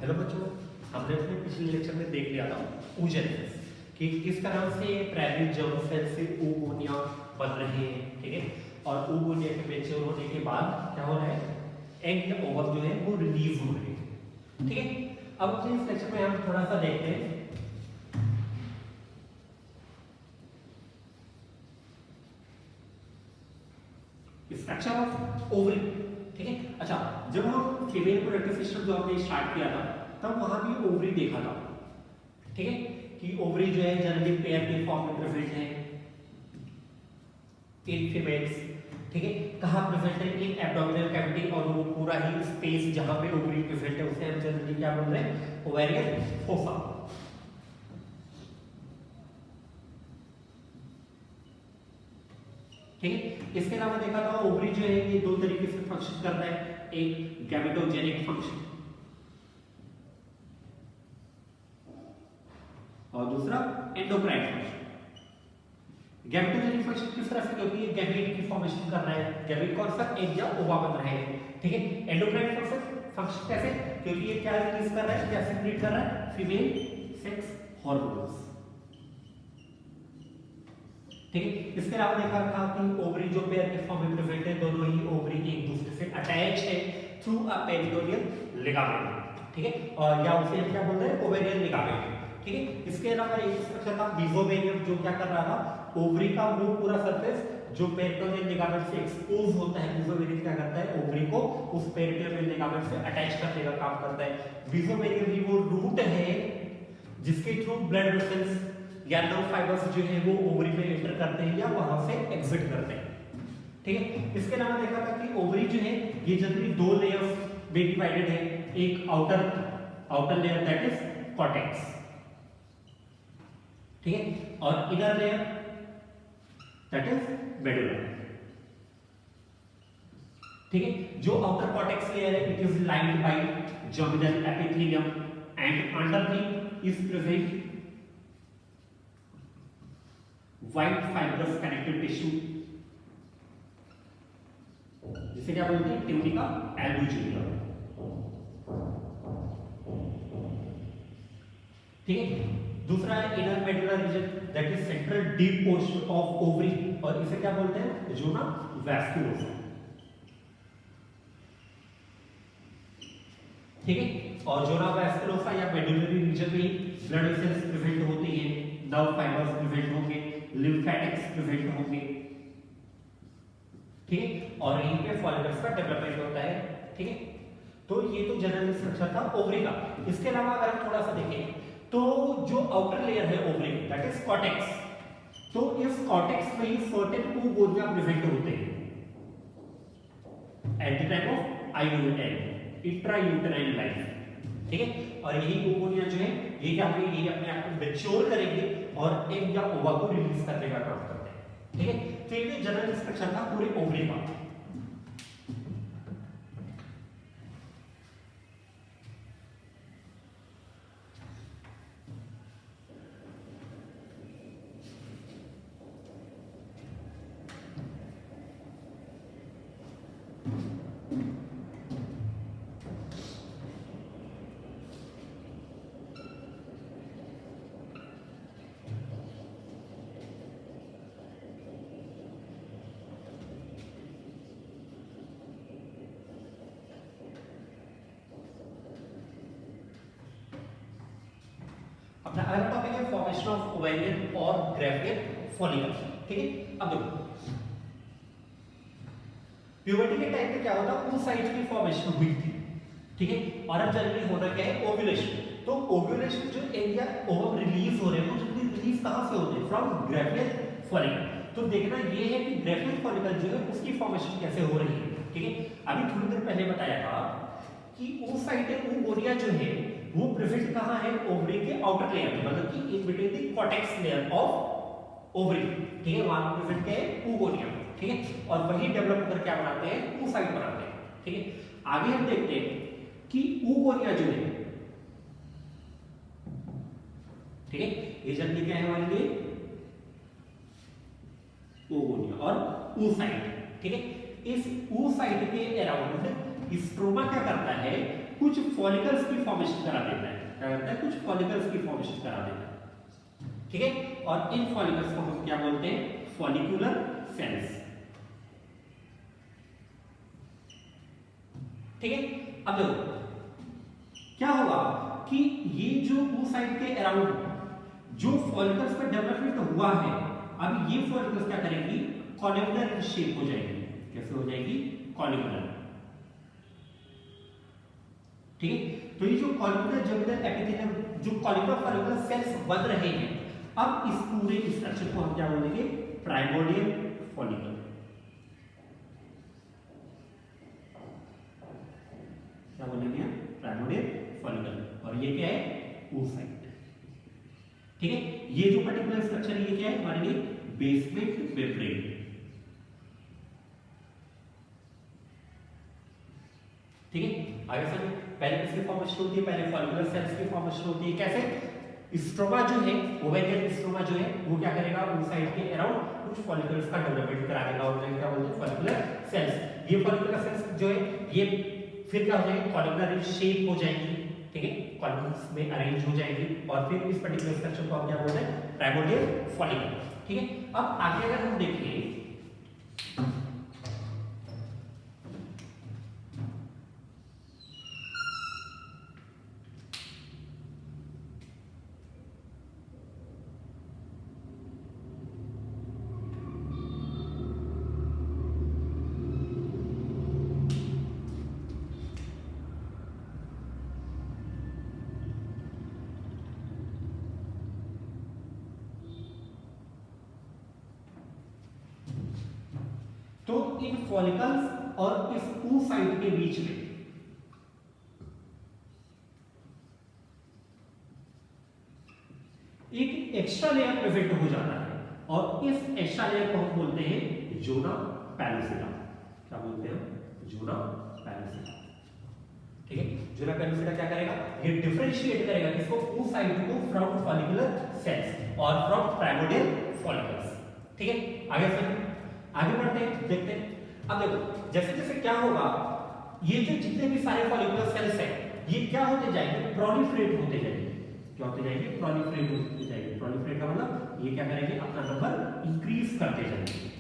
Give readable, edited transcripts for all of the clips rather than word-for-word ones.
Hello बच्चों, हमने अपने पिछले लेक्चर में देख लिया था oogenesis कि किस तरह से प्राइमरी जर्म सेल से oogonia बन रहे हैं, ठीक है। और oogonia के मैच्योर होने के बाद क्या हो रहा है, एग या ओवम जो है वो रिलीज हो रहे हैं, ठीक है। अब अपने इस लेक्चर में हम थोड़ा सा देखते हैं स्ट्रक्चर ऑफ ओवरी, ठीक है। अच्छा, जब हम फीमेल रिप्रोडक्टिव सिस्टम जो हमने स्टार्ट किया था तब वहां भी ओवरी देखा था, ठीक है, कि ओवरी जो है जनरली पेयर के फॉर्म में प्रेजेंट है इन फीमेल्स, ठीक है। कहां प्रेजेंट है, इन एब्डोमिनल कैविटी, और वो पूरा ही स्पेस जहां पे ओवरी प्रेजेंट है उसे हम जनरली क्या बोल रहे हैं, ओवेरियन फोसा, ठीक है। इसके अलावा देखा था ओवरी जो है ये दो तरीके से फंक्शन करता है, एक गैमेटोजेनिक फंक्शन और दूसरा एंडोक्राइन फंक्शन। गैमेटोजेनिक फंक्शन किस तरह से, क्योंकि ये गैमेट की फॉर्मेशन कर रहा है, गैमेट कौन सा, एग या ओवा बन रहे हैं, ठीक है। एंडोक्राइन फंक्शन कैसे, क्योंकि ये क्या रिलीज कर रहा है, क्या सिक्रीट कर रहा है, फीमेल सेक्स हार्मोन्स, ठीक है। इसके अलावा देखा था कि ओवरी जो पेयर के फॉर्म में प्रेजेंट है, दोनों ही ओवरी एक दूसरे से अटैच है थ्रू अ पेरिटोनियल लिगामेंट, ठीक है, और या उसे क्या बोलते हैं, ओवेरियन लिगामेंट, ठीक है। इसके अलावा एक स्ट्रक्चर था मेसोमेरियम जो क्या कर रहा था, ओवरी का वो पूरा सरफेस जो पेरिटोनियल लिगामेंट से एक्सपोज होता है, मेसोमेरियम क्या करता है, ओवरी को उस पेरिटोनियल लिगामेंट से अटैच करने का काम करता है। मेसोमेरियम ही वो रूट है जिसके थ्रू ब्लड वेसल्स या नर्व फाइबर्स जो है वो ओवरी में एंटर करते हैं या वहां से एग्जिट करते हैं, ठीक है। इसके अलावा देखा था कि ओवरी जो है ये जनरली दो लेयर्स में डिवाइडेड है, एक outer layer that is cortex, ठीक है, और inner layer that is medulla, ठीक है। जो आउटर कॉर्टेक्स लेयर है it is lined by germinal epithelium and underneath is present white fibrous connective tissue, जिसे क्या बोलते हैं, ट्यूनिका एल्बुजिनिया, ठीक है। दूसरा है inner medullar region that is central deep portion of ovary, और इसे क्या बोलते हैं, जोना वैस्कुलोसा, ठीक है। और जोना वैस्कुलोसा या मेडुलरी रीजन में ब्लड वेसल्स प्रेजेंट होती हैं, नर्व फाइबर्स प्रेजेंट होंगे, लिम्फेटिक्स प्रेजेंट होंगे, ठीक है, और यहीं पे फॉलिकल्स का डेवलपमेंट होता है, ठीक है। तो ये तो जनरल स्ट्रक्चर था ओवरी का। इसके अलावा अगर हम थोड़ा सा देखें तो जो आउटर लेयर है ओवरी दैट इज कॉर्टेक्स, तो इस कॉर्टेक्स में ही सर्टेन oogonia प्रेजेंट होते हैं at the time of IUL intrauterine life, ठीक है। और यही oogonia जो है ये क्या होंगे, ये अपने आप को मैच्योर करेंगे और एग या ओवा को रिलीज करने का काम करते हैं, ठीक है। तो ये जनरल स्ट्रक्चर था पूरे ओवरी का। अपना अगला टॉपिक है फॉर्मेशन ऑफ ओवेरियन और ग्रेवियन फॉलिकल, ठीक है। अब देखो प्यूबर्टी के टाइम पे क्या होता है, oocyte की फॉर्मेशन हुई थी, ठीक है। और अब जनरली होना क्या है, ओव्यूलेशन। तो ओव्यूलेशन जो एग या ओवम रिलीज हो रहे हैं वो जनरली रिलीज कहां से होते हैं, फ्रॉम ग्रेवियन फॉलिकल। तो देखना ये है कि ग्रेवियन फॉलिकल जो है उसकी फॉर्मेशन कैसे हो रही है, ठीक है। अभी थोड़ी देर पहले बताया था कि oogonia जो है वो प्रेजेंट कहां है, ओवरी के आउटर लेयर में, मतलब कि in between the cortex layer of ovary, ठीक है, वहां प्रेजेंट क्या है, oogonia, ठीक है। और वही डेवलप होकर क्या बनाते हैं, oocyte बनाते हैं, ठीक है। आगे हम देखते हैं कि oogonia जो है, ठीक है, ये जल्दी क्या है हमारे लिए, oogonia और oocyte, ठीक है। इस oocyte के अराउंड स्ट्रोमा क्या करता है, कुछ फॉलिकल्स की फॉर्मेशन करा देता है। क्या करता है? कुछ फॉलिकल्स की फॉर्मेशन करा देता है, ठीक है। और इन फॉलिकल्स को हम क्या बोलते हैं? फॉलिकुलर सेल्स, ठीक है। अब देखो क्या होगा कि ये जो oocyte के अराउंड जो फॉलिकल्स का डेवलपमेंट हुआ है, अब ये फॉलिकल्स क्या करेंगी? कॉलिकुलर शेप हो जाएगी। कैसे हो जाएगी? कॉलिकुलर, ठीक है। तो ये जो कॉलिकुलर जर्मिनल एपिथेलियम, जो कॉलिकुलर फॉलिकुलर सेल्स बन रहे हैं, अब इस पूरे स्ट्रक्चर को हम क्या बोलेंगे? Primordial follicle. क्या बोलेंगे? Primordial follicle. और ये क्या है? oocyte, ठीक है। ये जो पर्टिकुलर स्ट्रक्चर ये क्या है हमारे लिए? बेसमेंट मेम्ब्रेन, ठीक है। आगे समझो, पहले किसकी फॉर्मेशन होती है? पहले फॉलिकुलर सेल्स की फॉर्मेशन होती है। कैसे? स्ट्रोमा जो है, ओवेरियन स्ट्रोमा जो है, वो क्या करेगा? oocyte के अराउंड कुछ फॉलिकल्स का डेवलपमेंट करा देगा, और क्या बोलते हैं? Follicular cells. ये फॉलिकुलर सेल्स जो है ये फिर क्या हो जाएगी? कॉलिकुलर शेप हो जाएंगी, ठीक है। कॉलिकल्स में अरेंज हो जाएंगी, और फिर इस पर्टिकुलर स्ट्रक्चर को हम क्या बोलते हैं? प्राइमोर्डियल फॉलिकल, ठीक है। अब आगे अगर हम देखें, तो इन फॉलिकल्स और इस oocyte के बीच में एक एक्स्ट्रा लेयर प्रेजेंट हो जाता है, और इस एक्स्ट्रा लेयर को हम बोलते हैं ज़ोना पैलुसिडा। क्या बोलते हैं? ज़ोना पैलुसिडा, ठीक है। ज़ोना पैलुसिडा क्या करेगा? ये डिफरेंशिएट करेगा किसको? oocyte को फ्रॉम फॉलिकुलर सेल्स और फ्रॉम प्राइमोर्डियल फॉलिकल्स, ठीक है। आगे बढ़ते हैं, देखते हैं। अब देखो जैसे जैसे क्या होगा, ये जो जितने भी सारे फॉलिकुलर सेल्स हैं, ये क्या होते जाएंगे? प्रोलिफरेट होते जाएंगे। क्या होते जाएंगे? प्रोलिफरेट होते जाएंगे। प्रोलिफरेट का मतलब ये क्या करेंगे? अपना नंबर इंक्रीज करते जाएंगे,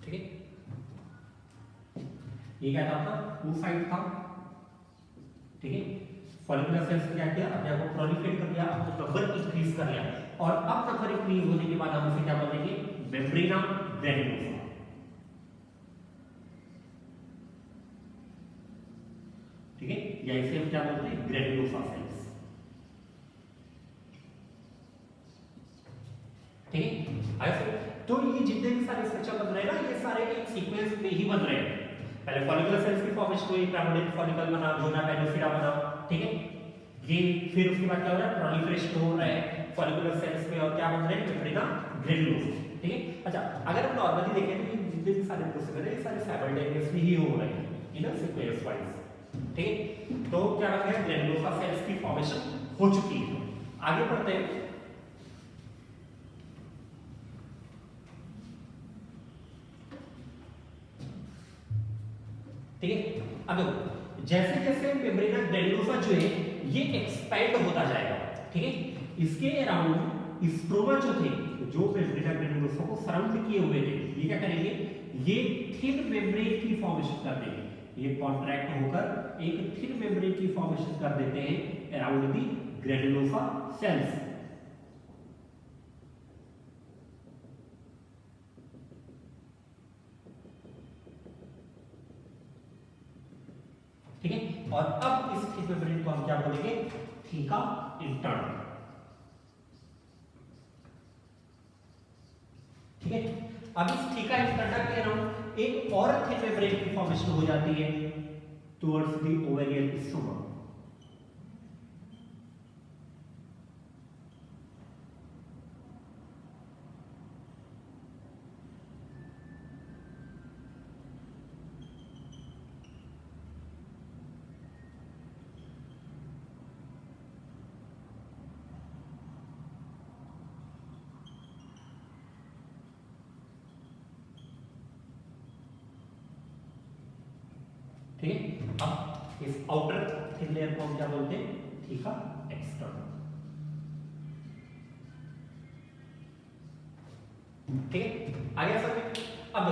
ठीक है। ये क्या था? आपका oocyte था, ठीक है। फॉलिकुलर सेल्स ने क्या किया? अपने आप को प्रोलिफरेट कर दिया, अपना नंबर इंक्रीज कर लिया, और अब नंबर इंक्रीज होने के बाद हम इसे क्या बोलेंगे? मेम्ब्रेना ग्रैन्युलोसा, ठीक है। या इसे हम क्या बोलते हैं? ग्रैन्युलोसा सेल्स, ठीक है। तो ये जितने भी सारे स्ट्रक्चर बन रहे हैं ना, ये सारे एक सीक्वेंस में ही बन रहे हैं। पहले फॉलिकुलर सेल्स की फॉर्मेशन हुई, प्राइमोर्डियल फॉलिकल बना, ज़ोना पैलुसिडा बना, ठीक है। ये फिर उसके बाद क्या हो रहा है? प्रोलिफरेशन हो रहा है फॉलिकुलर सेल्स में, और क्या बन रहे हैं? मेम्ब्रेना ग्रैन्युलोसा, ठीक है। अच्छा, अगर हम नॉर्मली देखें तो ये जितने भी सारे प्रोसेस है, ये सारे साइमल्टेनियसली ही हो रहे हैं इन अ सीक्वेंस वाइज, ठीक है। तो क्या हो गया? ग्रैन्युलोसा सेल्स की फॉर्मेशन हो चुकी है। आगे बढ़ते हैं। ठीक है। अब देखो जैसे जैसे मेम्ब्रेना ग्रैन्युलोसा जो है ये एक्सपैंड होता जाएगा, ठीक है। इसके अराउंड स्ट्रोमा जो थे, जो मेम्ब्रेना ग्रैन्युलोसा को सराउंड किए हुए थे, ये क्या करेंगे? ये थिन मेम्ब्रेन की फॉर्मेशन कर देंगे। ये कॉन्ट्रैक्ट होकर एक थिन मेम्ब्रेन की फॉर्मेशन कर देते हैं अराउंड दी ग्रैन्युलोसा सेल्स, ठीक है। और अब इस थिक मेम्ब्रेन को हम क्या बोलेंगे, थीका इंटरना। ठीक है। अब इस थीका इंटरना के अराउंड एक और थिक मेम्ब्रेन की फॉर्मेशन हो जाती है टुवर्ड्स द ओवेरियन स्ट्रोमा। ठीक है। अब इस आउटर थिन लेयर को हम क्या बोलते हैं, थीका एक्सटर्ना। ठीक है, आगे समझ। अब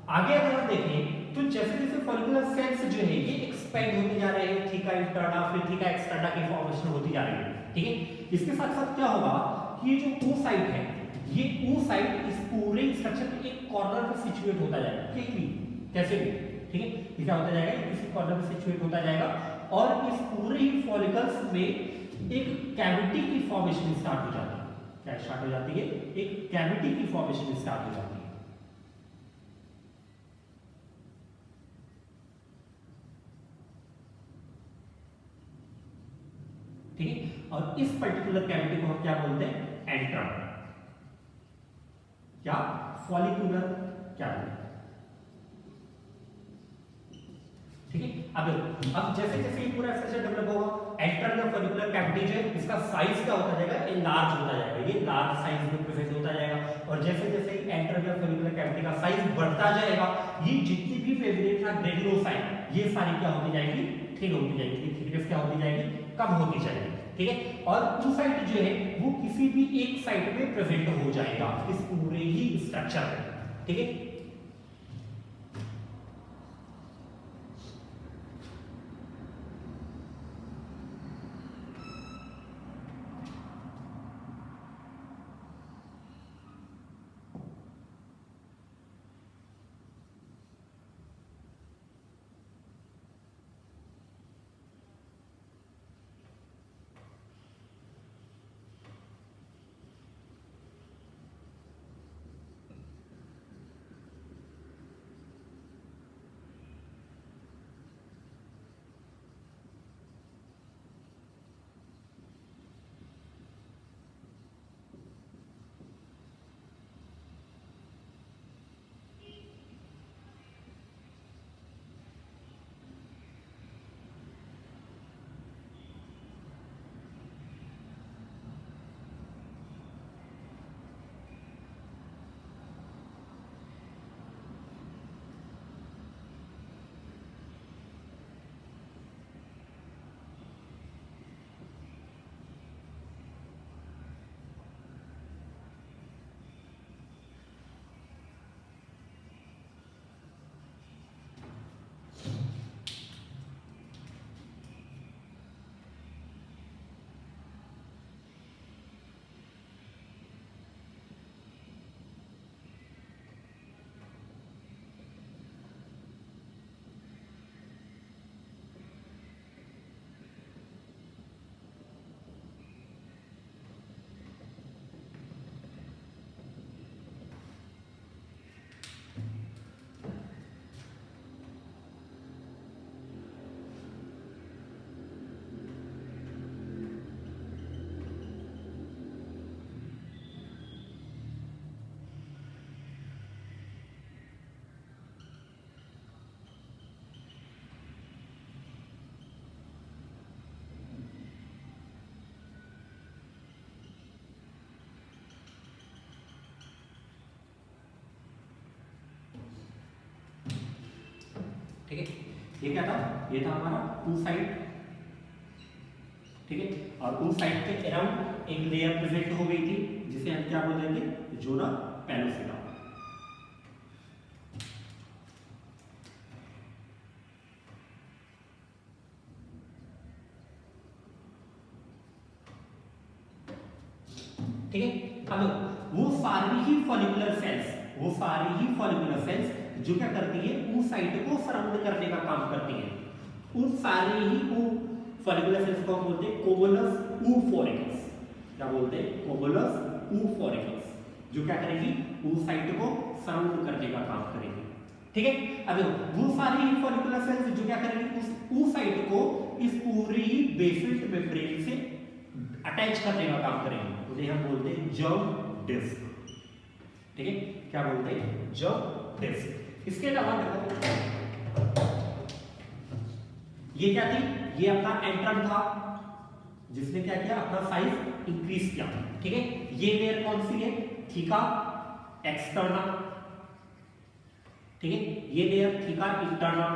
आगे अगर हम देखें तो जैसे जैसे फॉलिकुलर सेल्स जो है ये एक्सपेंड होते जा रहे हैं, थीका इंटरना फिर थीका एक्सटर्ना की फॉर्मेशन होती जा रही है। ठीक है। इसके साथ साथ क्या होगा कि ये जो ओ साइट है, ये ओ साइट इस पूरे स्ट्रक्चर में एक कॉर्नर पे सिचुएट होता जाएगा, ठीक है, कैसे भी। ठीक है, ये क्या होता जाएगा, किसी कॉर्नर पे सिचुएट होता जाएगा और इस पूरे ही फॉलिकल्स में एक कैविटी की फॉर्मेशन स्टार्ट हो जाती है। क्या स्टार्ट हो जाती है, एक कैविटी की फॉर्मेशन स्टार्ट हो जाती है। ठीक है। और इस पर्टिकुलर कैविटी को हम क्या बोलते हैं, एंट्रम या फॉलिकुलर कैविटी। ठीक है। अब जैसे जैसे ये पूरा स्ट्रक्चर डेवलप होगा, एंट्रम या फॉलिकुलर कैविटी जो है इसका साइज क्या होता जाएगा, एनलार्ज होता जाएगा, ये लार्ज साइज में प्रोसेस होता जाएगा। और जैसे जैसे एंट्रम या फॉलिकुलर कैविटी का साइज बढ़ता जाएगा, ये जितनी भी फेवरेट ना ग्रेनुलोसाइट ये सारी क्या होती जाएगी, थिन होती जाएगी, थिकनेस क्या होती जाएगी, कम होती जाएगी। ठीक है। और टू साइड जो है वो किसी भी एक साइड में प्रेजेंट हो जाएगा इस पूरे ही स्ट्रक्चर में। ठीक है। ठीक है। ये क्या था, ये था हमारा टू साइड। ठीक है। और टू साइड के अराउंड एक लेयर प्रेजेंट हो गई थी जिसे हम क्या बोल देंगे, जोना पैनोफिला। ठीक है। अब वो सारी ही फॉलिकुलर सेल्स जो क्या करती है, उस साइट को सराउंड करने का काम करती है। उन सारे ही फॉलिकुलर सेल्स को हम बोलते हैं कोवोलस oophoricles। क्या बोलते हैं? कोवोलस oophoricles, जो क्या करेगी? oocyte को सराउंड करने का काम करेगी। ठीक है, अब देखो वो सारी ही फॉलिकुलर सेल्स जो क्या करेंगे? उस oocyte को इस पूरी ही बेसमेंट मेम्ब्रेन से अटैच करने का काम करेंगे, उन्हें हम बोलते हैं जर्म डिस्क। ठीक है, क्या बोलते हैं? Germ disc. इसके अलावा देखो ये क्या थी? ये अपना एंट्रम था जिसने क्या किया? अपना साइज इंक्रीज किया। ठीक है, ये लेयर कौन सी है? Theca externa. ठीक है, ये लेयर थीका इंटरना।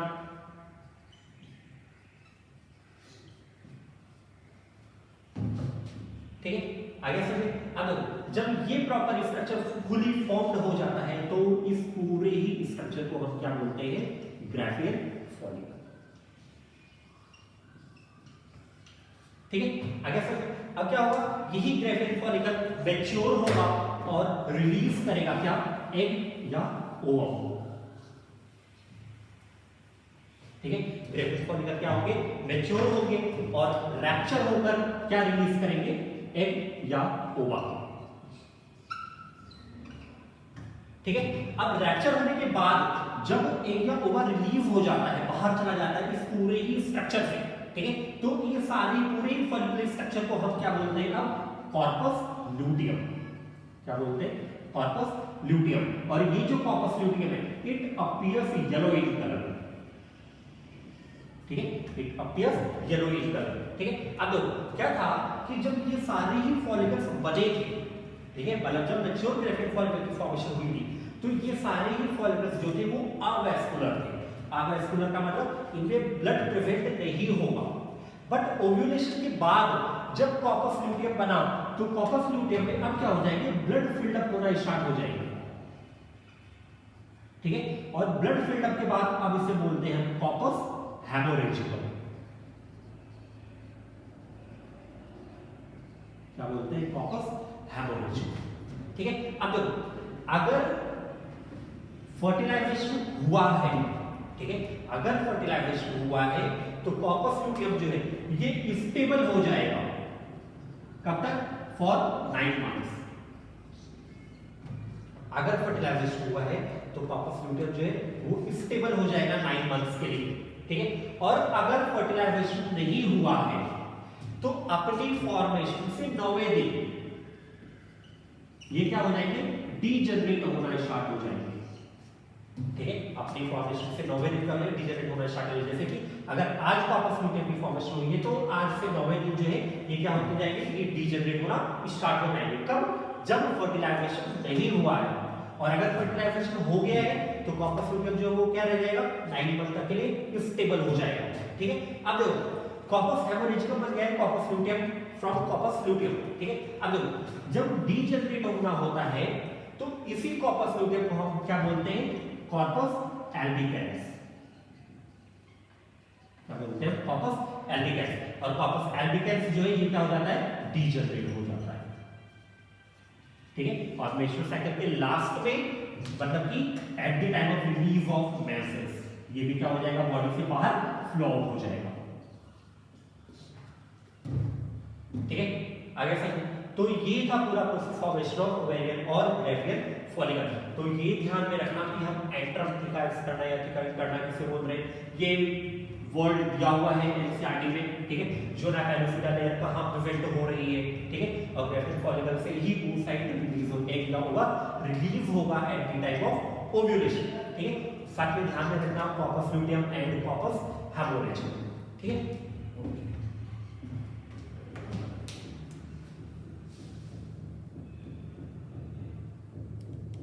ठीक है, आगे समझे। अब जब ये प्रॉपर स्ट्रक्चर फुली फॉर्म्ड हो जाता है तो इस पूरे ही स्ट्रक्चर को हम क्या बोलते हैं? ग्राफियल फॉलिकल। ठीक है, आगे समझे। अब क्या होगा? यही ग्राफियल फॉलिकल मैच्योर होगा और रिलीज करेगा क्या? एग या ओवम। ठीक है, ग्राफियल फॉलिकल क्या होंगे? मैच्योर होंगे और रैप्चर होकर क्या रिलीज करेंगे? एग या ओवा। ठीक है, अब रैप्चर होने के बाद जब एग या ओवा रिलीज हो जाता है, बाहर चला जाता है इस पूरे ही स्ट्रक्चर से, ठीक है, तो ये सारी पूरे फॉलिकुलर स्ट्रक्चर को हम क्या बोलते हैं? अब कॉर्पस ल्यूटियम। क्या बोलते हैं? Corpus luteum. और ये जो कॉर्पस ल्यूटियम है, it appears yellow in colour. ठीक है, it appears yellow in colour. ठीक है, अब देखो क्या था कि जब ये सारे ही फॉलिकल्स बचे थे, ठीक है, मतलब जब मैच्योर ग्राफियल फॉलिकल की फॉर्मेशन हुई थी तो ये सारे ही फॉलिकल्स जो थे वो अवैस्कुलर थे। अवैस्कुलर का मतलब इनमें ब्लड प्रेजेंट नहीं होगा। बट ओव्यूलेशन के बाद जब कॉर्पस ल्यूटियम बना तो कॉर्पस ल्यूटियम में अब क्या हो जाएंगे? ब्लड फिल्ड अप होना स्टार्ट हो जाएंगे। ठीक है, और ब्लड फिल्ड अप के बाद अब इसे बोलते हैं कॉर्पस हेमोरेजिकल। क्या बोलते हैं? कॉर्पस हेमोरेजिकल। ठीक है, अब देखो अगर फर्टिलाइजेशन हुआ है, ठीक है, अगर फर्टिलाइजेशन हुआ है तो कॉर्पस ल्यूटियम जो है ये स्टेबल हो जाएगा। कब तक? For 9 months. अगर फर्टिलाइजेशन हुआ है तो कॉर्पस ल्यूटियम जो है वो स्टेबल हो जाएगा 9 मंथ्स के लिए। ठीक है, और अगर फर्टिलाइजेशन नहीं हुआ है तो अपनी फॉर्मेशन से 9वें दिन ये क्या हो जाएंगे? डीजनरेट होना स्टार्ट हो जाएंगे। ठीक है, अपनी फॉर्मेशन से 9वें दिन का डीजनरेट होना स्टार्ट हो जाएगा। जैसे कि अगर आज कॉर्पस ल्यूटियम की फॉर्मेशन हुई है तो आज से 9वें दिन जो है ये क्या होते जाएंगे? ये डीजनरेट होना स्टार्ट हो जाएंगे। कब? जब फर्टिलाइजेशन नहीं हुआ है। और अगर फर्टिलाइजेशन हो गया है तो कॉर्पस ल्यूटियम जो वो क्या रह जाएगा? 9 मंथ तक के लिए स्टेबल हो जाएगा। ठीक है, अब देखो कॉर्पस हेमोरेजिकल बन गया है corpus luteum from corpus luteum. ठीक है, अब देखो जब डीजनरेट होना होता है तो इसी कॉर्पस ल्यूटियम को हम क्या बोलते हैं? Corpus albicans. क्या बोलते हैं? Corpus albicans. और कॉर्पस एल्बिकेंस जो है ये क्या हो जाता है? डीजनरेट हो जाता है। ठीक है, और मेंस्ट्रुअल साइकिल के लास्ट में मतलब कि at the time of release of menses ये भी क्या हो जाएगा? बॉडी से बाहर फ्लो हो जाएगा। ठीक है, आगे से तो ये था पूरा प्रोसेस फॉर्मेशन ऑफ ओवेरियन और ग्राफियल फॉलिकल। तो ये ध्यान में रखना कि हम एंट्रम थीका एक्सटर्ना या थीका इंटरना किसे बोल रहे हैं, ये वर्ड दिया हुआ है एनसीईआरटी में। ठीक है, जो ना कैल्सिफा लेयर कहां प्रेजेंट हो रही है। ठीक है, और ग्राफियल फॉलिकल से ही oocyte रिलीज होगा, रिलीज होगा at the time of ovulation. ठीक है, साथ में ध्यान में रखना कॉर्पस ल्यूटियम एंड कॉर्पस हेमोरेजिकल। ठीक है।